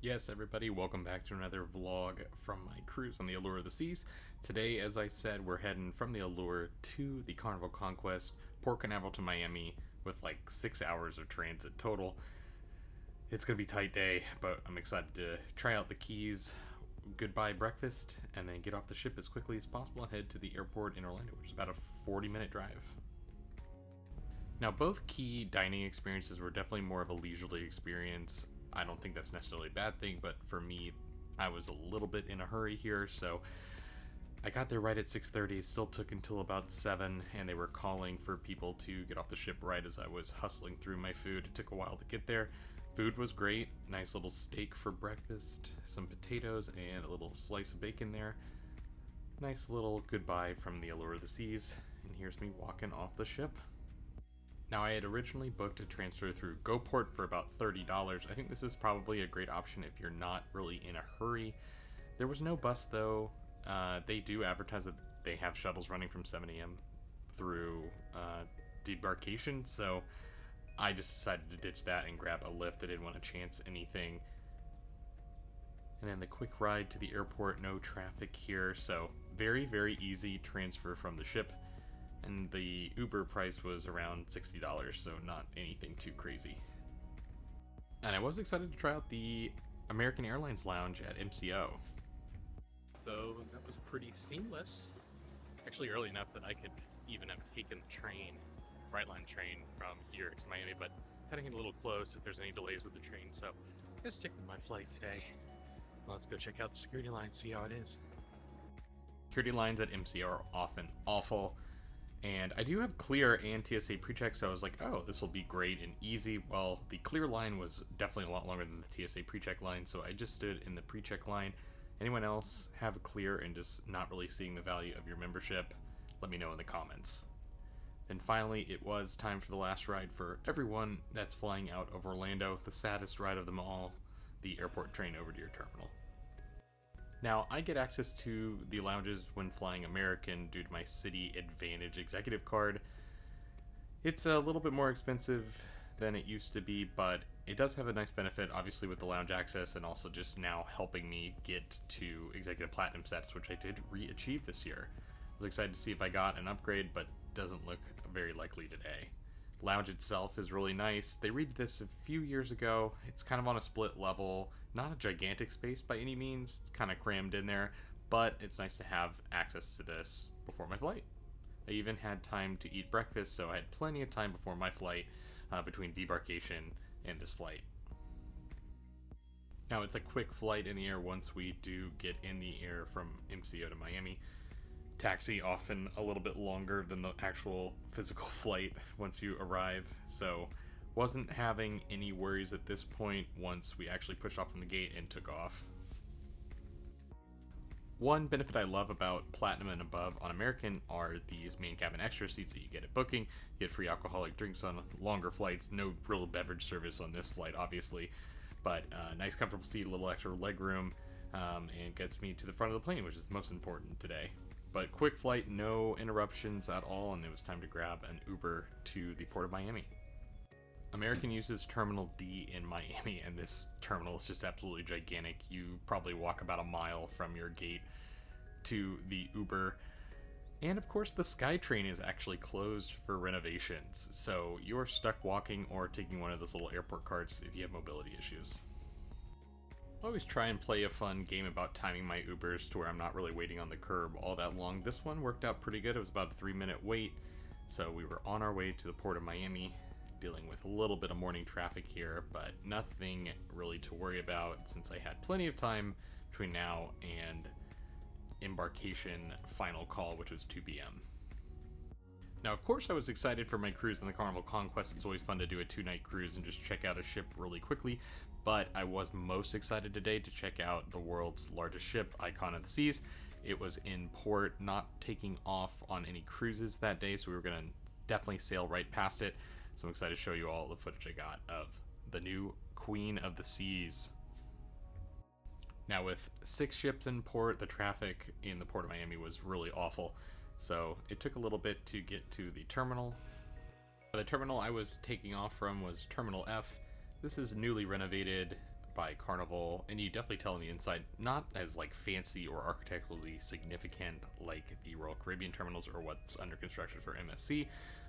Yes, everybody, welcome back to another vlog from my cruise on the Allure of the Seas. Today, as I said, we're heading from the Allure to the Carnival Conquest, Port Canaveral to Miami, with like 6 hours of transit total. It's going to be a tight day, but I'm excited to try out the Keys goodbye breakfast, and then get off the ship as quickly as possible and head to the airport in Orlando, which is about a 40-minute drive. Now, both key dining experiences were definitely more of a leisurely experience. I don't think that's necessarily a bad thing, but for me, I was a little bit in a hurry here, so I got there right at 6:30. It still took until about 7, and they were calling for people to get off the ship right as I was hustling through my food. It took a while to get there. Food was great. Nice little steak for breakfast, some potatoes, and a little slice of bacon there. Nice little goodbye from the Allure of the Seas, and here's me walking off the ship. Now, I had originally booked a transfer through GoPort for about $30. I think this is probably a great option if you're not really in a hurry. There was no bus, though. They do advertise that they have shuttles running from 7 a.m. through Debarkation, so I just decided to ditch that and grab a Lyft. I didn't want to chance anything. And then the quick ride to the airport, no traffic here, so very, very easy transfer from the ship. And the Uber price was around $60, so not anything too crazy. And I was excited to try out the American Airlines lounge at MCO. So that was pretty seamless. Actually early enough that I could even have taken the train, right line train from here to Miami, but cutting it a little close if there's any delays with the train. So I'm gonna stick with my flight today. Let's go check out the security line, see how it is. Security lines at MCO are often awful. And I do have Clear and TSA PreCheck, so I was like, oh, this will be great and easy. Well, the Clear line was definitely a lot longer than the TSA PreCheck line, so I just stood in the PreCheck line. Anyone else have a Clear and just not really seeing the value of your membership? Let me know in the comments. Then finally, it was time for the last ride for everyone that's flying out of Orlando, the saddest ride of them all, the airport train over to your terminal. Now, I get access to the lounges when flying American due to my City Advantage executive card. It's a little bit more expensive than it used to be, but it does have a nice benefit, obviously, with the lounge access and also just now helping me get to executive platinum status, which I did re-achieve this year. I was excited to see if I got an upgrade, but doesn't look very likely today. Lounge itself is really nice. They redid this a few years ago. It's kind of on a split level, not a gigantic space by any means. It's kind of crammed in there, but it's nice to have access to this before my flight. I even had time to eat breakfast, so I had plenty of time before my flight between debarkation and this flight. Now, it's a quick flight in the air once we do get in the air from MCO to Miami. Taxi often a little bit longer than the actual physical flight once you arrive, so wasn't having any worries at this point once we actually pushed off from the gate and took off. One benefit I love about Platinum and above on American are these main cabin extra seats that you get at booking. You get free alcoholic drinks on longer flights, no real beverage service on this flight obviously, but nice comfortable seat, a little extra leg room, and gets me to the front of the plane, which is most important today. But quick flight, no interruptions at all, and it was time to grab an Uber to the Port of Miami. American uses Terminal D in Miami, and this terminal is just absolutely gigantic. You probably walk about a mile from your gate to the Uber. And of course, the SkyTrain is actually closed for renovations, so you're stuck walking or taking one of those little airport carts if you have mobility issues. I always try and play a fun game about timing my Ubers to where I'm not really waiting on the curb all that long. This one worked out pretty good. It was about a 3-minute wait. So we were on our way to the Port of Miami, dealing with a little bit of morning traffic here, but nothing really to worry about since I had plenty of time between now and embarkation final call, which was 2 p.m. Now, of course, I was excited for my cruise on the Carnival Conquest. It's always fun to do a 2-night cruise and just check out a ship really quickly, but I was most excited today to check out the world's largest ship, Icon of the Seas. It was in port, not taking off on any cruises that day, so we were going to definitely sail right past it. So I'm excited to show you all the footage I got of the new Queen of the Seas. Now, with 6 ships in port, the traffic in the Port of Miami was really awful. So it took a little bit to get to the terminal. The terminal I was taking off from was Terminal F. This is newly renovated by Carnival, and you definitely tell on the inside, not as like fancy or architecturally significant like the Royal Caribbean terminals or what's under construction for MSC,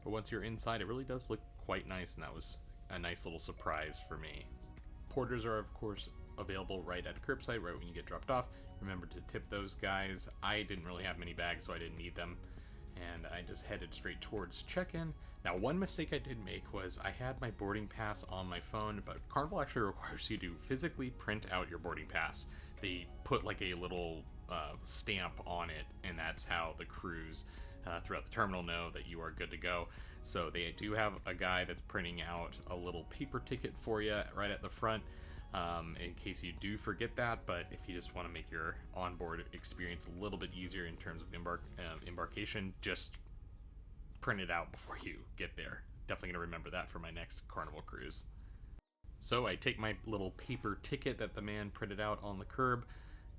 but once you're inside, it really does look quite nice, and that was a nice little surprise for me. Porters are of course available right at curbside, right when you get dropped off. Remember to tip those guys. I didn't really have many bags, so I didn't need them, and I just headed straight towards check-in. Now, one mistake I did make was I had my boarding pass on my phone, but Carnival actually requires you to physically print out your boarding pass. They put like a little stamp on it, and that's how the crews throughout the terminal know that you are good to go. So they do have a guy that's printing out a little paper ticket for you right at the front, in case you do forget that. But if you just want to make your onboard experience a little bit easier in terms of embarkation, just print it out before you get there. Definitely going to remember that for my next Carnival cruise. So I take my little paper ticket that the man printed out on the curb,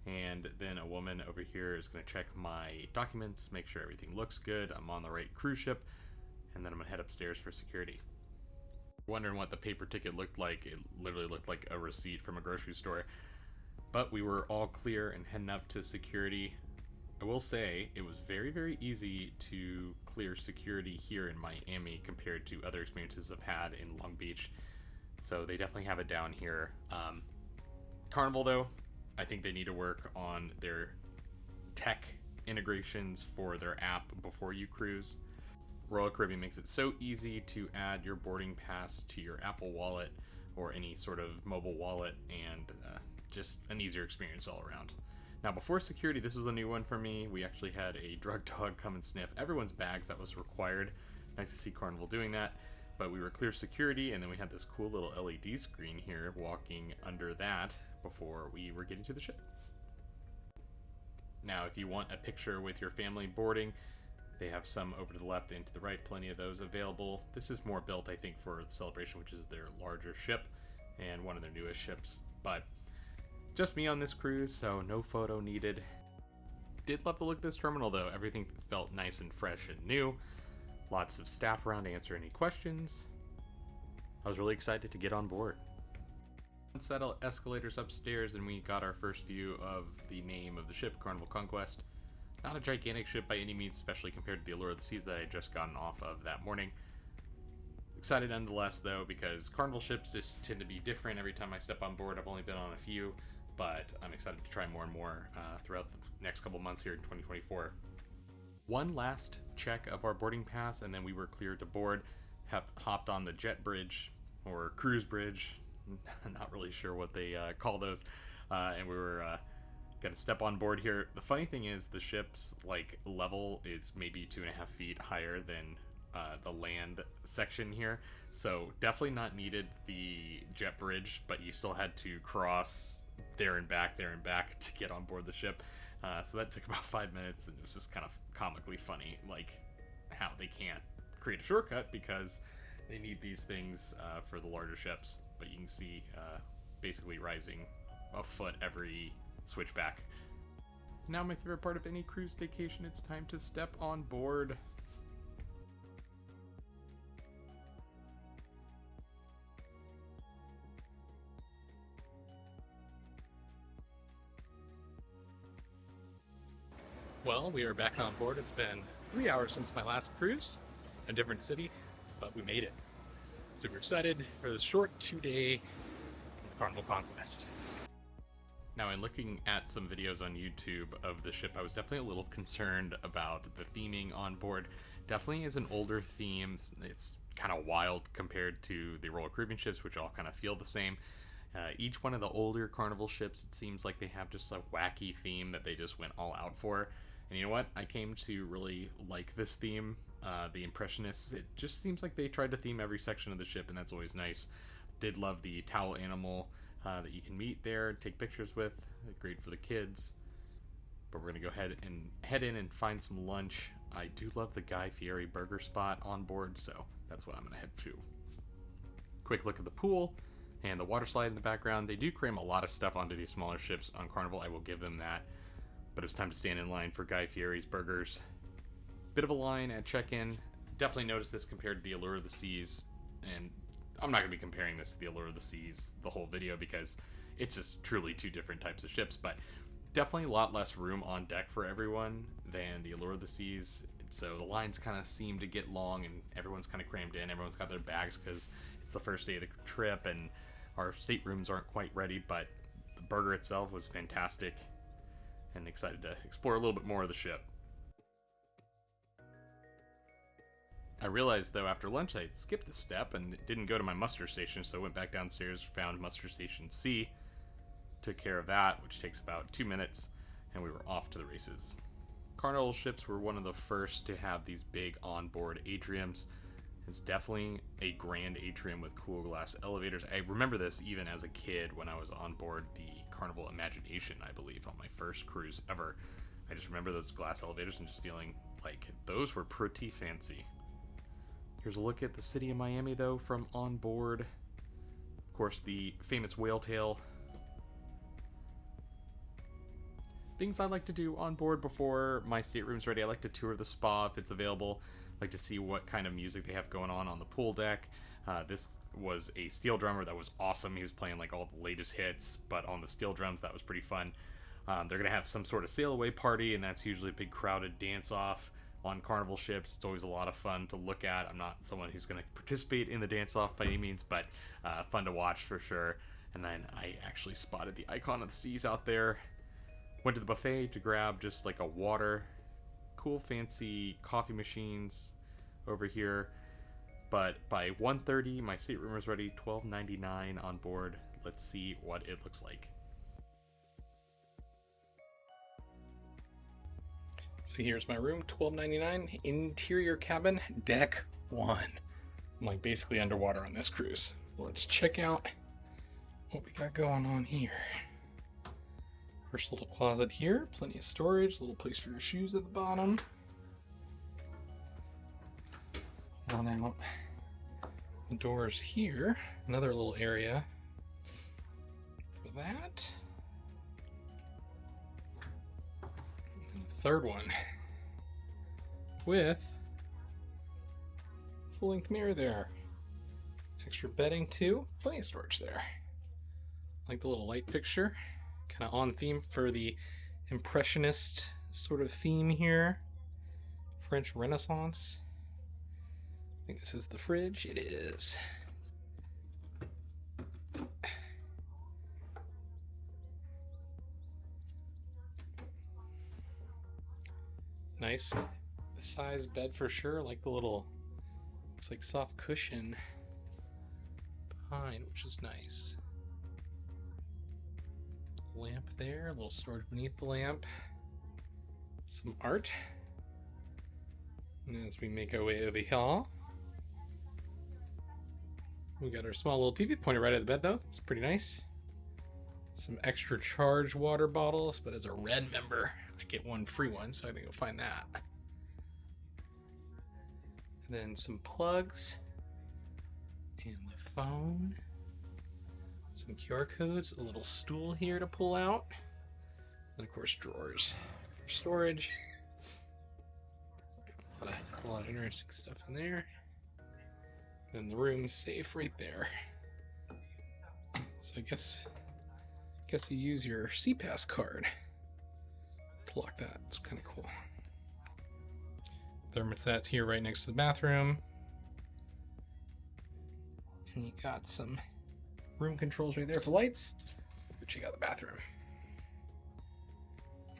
and then a woman over here is going to check my documents, make sure everything looks good, I'm on the right cruise ship, and then I'm going to head upstairs for security. Wondering what the paper ticket looked like. It literally looked like a receipt from a grocery store. But we were all clear and heading up to security. I will say it was very, very easy to clear security here in Miami compared to other experiences I've had in Long Beach. So they definitely have it down here. Carnival, though, I think they need to work on their tech integrations for their app before you cruise. Royal Caribbean makes it so easy to add your boarding pass to your Apple Wallet or any sort of mobile wallet, and just an easier experience all around. Now, before security, this was a new one for me. We actually had a drug dog come and sniff everyone's bags. That was required. Nice to see Carnival doing that. But we were clear security, and then we had this cool little LED screen here walking under that before we were getting to the ship. Now, if you want a picture with your family boarding, they have some over to the left and to the right, plenty of those available. This is more built, I think, for the Celebration, which is their larger ship and one of their newest ships. But just me on this cruise, so no photo needed. Did love the look of this terminal, though. Everything felt nice and fresh and new. Lots of staff around to answer any questions. I was really excited to get on board. Once that escalators upstairs, and we got our first view of the name of the ship, Carnival Conquest. Not a gigantic ship by any means, especially compared to the Allure of the Seas that I had just gotten off of that morning. Excited nonetheless, though, because Carnival ships just tend to be different every time I step on board. I've only been on a few, but I'm excited to try more and more throughout the next couple months here in 2024. One last check of our boarding pass, and then we were cleared to board. Hopped on the jet bridge, or cruise bridge, not really sure what they call those, and we were gonna step on board here. The funny thing is the ship's level is maybe 2.5 feet higher than the land section here, so definitely not needed the jet bridge, but you still had to cross there and back to get on board the ship. So that took about 5 minutes, and it was just kind of comically funny, like how they can't create a shortcut because they need these things for the larger ships. But you can see basically rising a foot every switchback. Now my favorite part of any cruise vacation, it's time to step on board. Well, we are back on board. It's been 3 hours since my last cruise, a different city, but we made it. Super excited for this short 2-day Carnival Conquest. Now, in looking at some videos on YouTube of the ship, I was definitely a little concerned about the theming on board. Definitely is an older theme. It's kind of wild compared to the Royal Caribbean ships, which all kind of feel the same. Each one of the older Carnival ships, it seems like they have just a wacky theme that they just went all out for. And you know what? I came to really like this theme, the Impressionists. It just seems like they tried to theme every section of the ship, and that's always nice. Did love the towel animal that you can meet there, take pictures with. Great for the kids. But we're going to go ahead and head in and find some lunch. I do love the Guy Fieri burger spot on board, so that's what I'm going to head to. Quick look at the pool and the water slide in the background. They do cram a lot of stuff onto these smaller ships on Carnival, I will give them that. But it was time to stand in line for Guy Fieri's burgers. Bit of a line at check-in. Definitely noticed this compared to the Allure of the Seas, and I'm not going to be comparing this to the Allure of the Seas the whole video because it's just truly two different types of ships, but definitely a lot less room on deck for everyone than the Allure of the Seas. So the lines kind of seem to get long, and everyone's kind of crammed in. Everyone's got their bags because it's the first day of the trip, and our staterooms aren't quite ready, but the burger itself was fantastic, and excited to explore a little bit more of the ship. I realized, though, after lunch I had skipped a step and didn't go to my muster station, so I went back downstairs, found muster station C, took care of that, which takes about 2 minutes, and we were off to the races. Carnival ships were one of the first to have these big onboard atriums. It's definitely a grand atrium with cool glass elevators. I remember this even as a kid when I was on board the Carnival Imagination, I believe, on my first cruise ever. I just remember those glass elevators and just feeling like those were pretty fancy. Here's a look at the city of Miami, though, from on board. Of course, the famous whale tail. Things I like to do on board before my stateroom's ready. I like to tour the spa if it's available. I like to see what kind of music they have going on the pool deck. This was a steel drummer that was awesome. He was playing like all the latest hits, but on the steel drums, that was pretty fun. They're going to have some sort of Sailaway party, and that's usually a big crowded dance-off on Carnival ships. It's always a lot of fun to look at. I'm not someone who's going to participate in the dance-off by any means, but fun to watch for sure. And then I actually spotted the Icon of the Seas out there. Went to the buffet to grab just like a water. Cool fancy coffee machines over here. But by 1:30 my stateroom was ready. $12.99 on board. Let's see what it looks like. So here's my room, $12.99, interior cabin, deck 1. I'm like basically underwater on this cruise. Let's check out what we got going on here. First little closet here, plenty of storage, little place for your shoes at the bottom. On out the doors here, another little area for that. And a third one with full-length mirror there. Extra bedding too, plenty of storage there. Like the little light fixture. Kind of on theme for the impressionist sort of theme here. French Renaissance. I think this is the fridge. It is. Nice size bed for sure. Like the little, looks like soft cushion behind, which is nice. Lamp there, a little storage beneath the lamp, some art, and as we make our way over here, we got our small little TV pointed right at the bed though. It's pretty nice. Some extra charge water bottles, but as a red member I get one free one, so I think you'll find that. And then some plugs and the phone. Some QR codes, a little stool here to pull out, and of course drawers for storage. A lot of interesting stuff in there. Then the room's safe right there. So I guess you use your CPass card to lock that. It's kind of cool. Thermostat here right next to the bathroom, and you got some room controls right there for lights. Let's go check out the bathroom.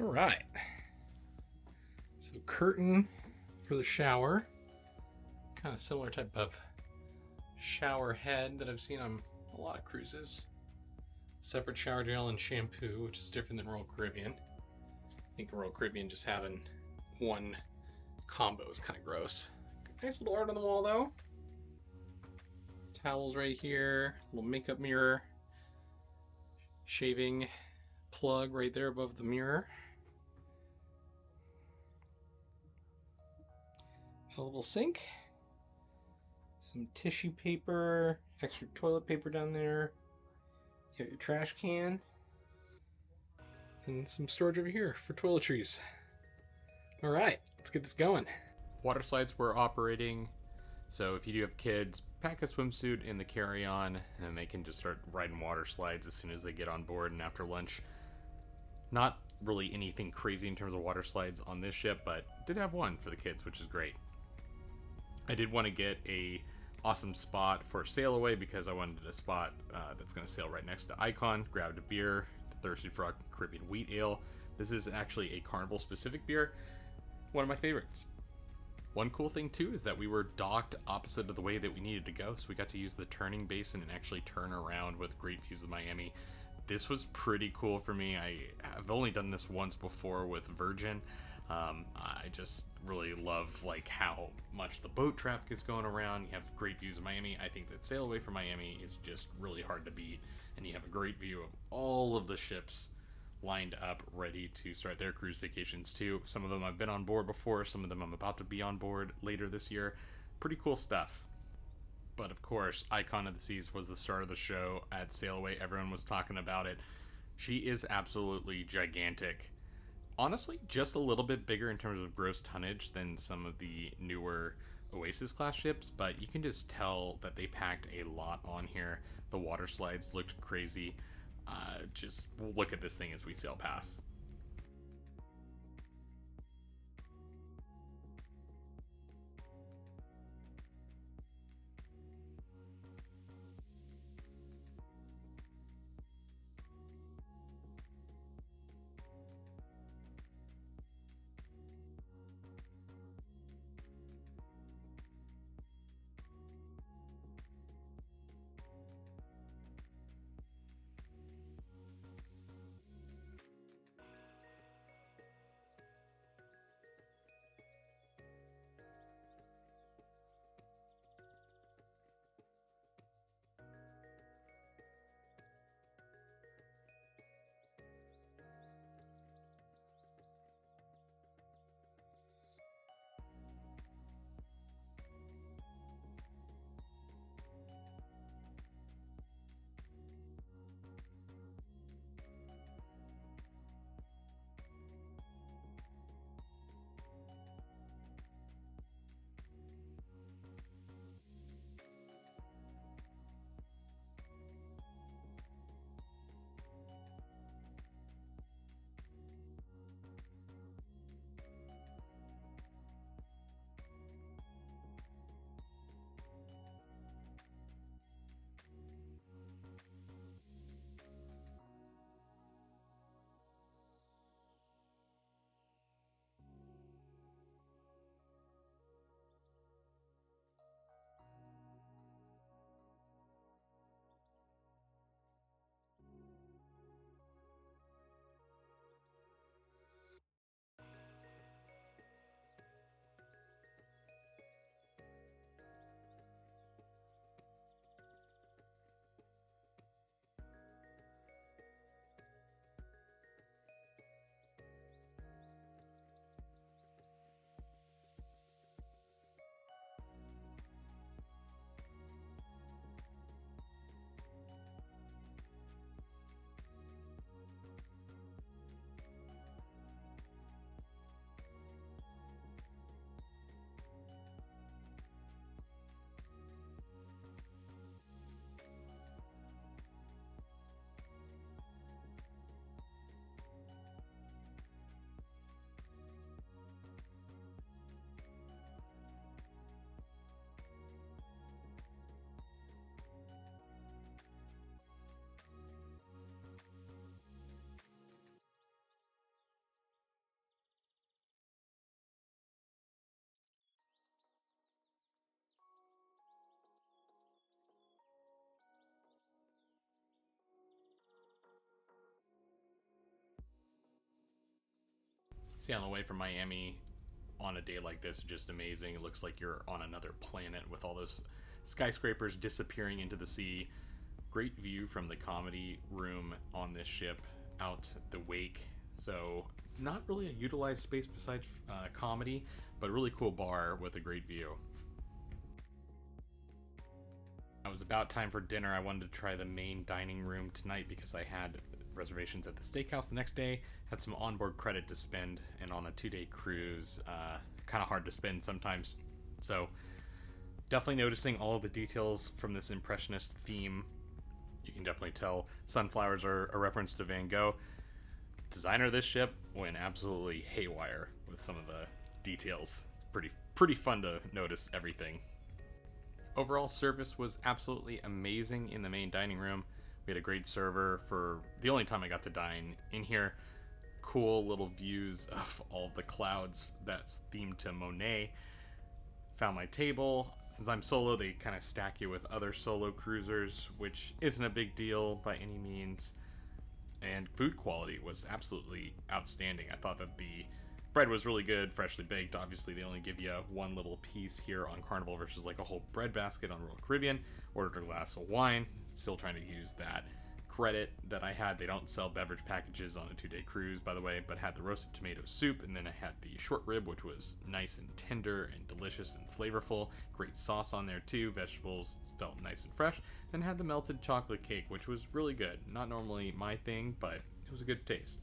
All right. So curtain for the shower. Kind of similar type of shower head that I've seen on a lot of cruises. Separate shower gel and shampoo, which is different than Royal Caribbean. I think Royal Caribbean just having one combo is kind of gross. Nice little art on the wall though. Towels right here, little makeup mirror, shaving plug right there above the mirror, a little sink, some tissue paper, extra toilet paper down there, you got your trash can, and some storage over here for toiletries. Alright, let's get this going. Water slides were operating, so if you do have kids, pack a swimsuit in the carry-on, and they can just start riding water slides as soon as they get on board and after lunch. Not really anything crazy in terms of water slides on this ship, but did have one for the kids, which is great. I did want to get a awesome spot for Sailaway because I wanted a spot that's going to sail right next to Icon. Grabbed a beer, the Thirsty Frog Caribbean Wheat Ale. This is actually a Carnival specific beer, one of my favorites. One cool thing too is that we were docked opposite of the way that we needed to go, so we got to use the turning basin and actually turn around with great views of Miami. This was pretty cool for me. I've only done this once before with Virgin. I just really love like how much the boat traffic is going around. You have great views of Miami. I think that Sailaway from Miami is just really hard to beat, and you have a great view of all of the ships lined up ready to start their cruise vacations too. Some of them I've been on board before, some of them I'm about to be on board later this year. Pretty cool stuff. But of course, Icon of the Seas was the star of the show at Sailaway. Everyone was talking about it. She is absolutely gigantic. Honestly, just a little bit bigger in terms of gross tonnage than some of the newer Oasis class ships, but you can just tell that they packed a lot on here. The water slides looked crazy. Just look at this thing as we sail past. Sailing away from Miami on a day like this is just amazing. It looks like you're on another planet with all those skyscrapers disappearing into the sea. Great view from the comedy room on this ship out the wake. So not really a utilized space besides comedy, but a really cool bar with a great view. It was about time for dinner. I wanted to try the main dining room tonight because I had reservations at the steakhouse the next day, had some onboard credit to spend, and on a 2-day cruise, kind of hard to spend sometimes. So Definitely noticing all of the details from this impressionist theme. You can definitely tell sunflowers are a reference to Van Gogh. Designer of this ship went absolutely haywire with some of the details. It's pretty fun to notice everything. Overall service was absolutely amazing in the main dining room. We had a great server for the only time I got to dine in here. Cool little views of all the clouds that's themed to Monet. Found my table. Since I'm solo, they kind of stack you with other solo cruisers, which isn't a big deal by any means. And food quality was absolutely outstanding. I thought that the bread was really good, freshly baked. Obviously, they only give you one little piece here on Carnival versus like a whole bread basket on Royal Caribbean. Ordered a glass of wine. Still trying to use that credit that I had. They don't sell beverage packages on a 2-day cruise, by the way, but had the roasted tomato soup, and then I had the short rib, which was nice and tender and delicious and flavorful. Great sauce on there too. Vegetables felt nice and fresh. Then had the melted chocolate cake, which was really good. Not normally my thing, but it was a good taste.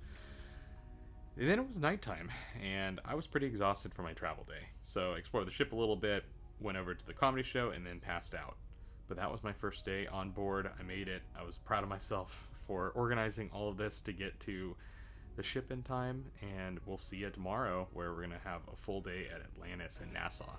And then it was nighttime, and I was pretty exhausted from my travel day. So I explored the ship a little bit, went over to the comedy show, and then passed out. But that was my first day on board. I made it. I was proud of myself for organizing all of this to get to the ship in time, and we'll see you tomorrow, where we're going to have a full day at Atlantis and Nassau.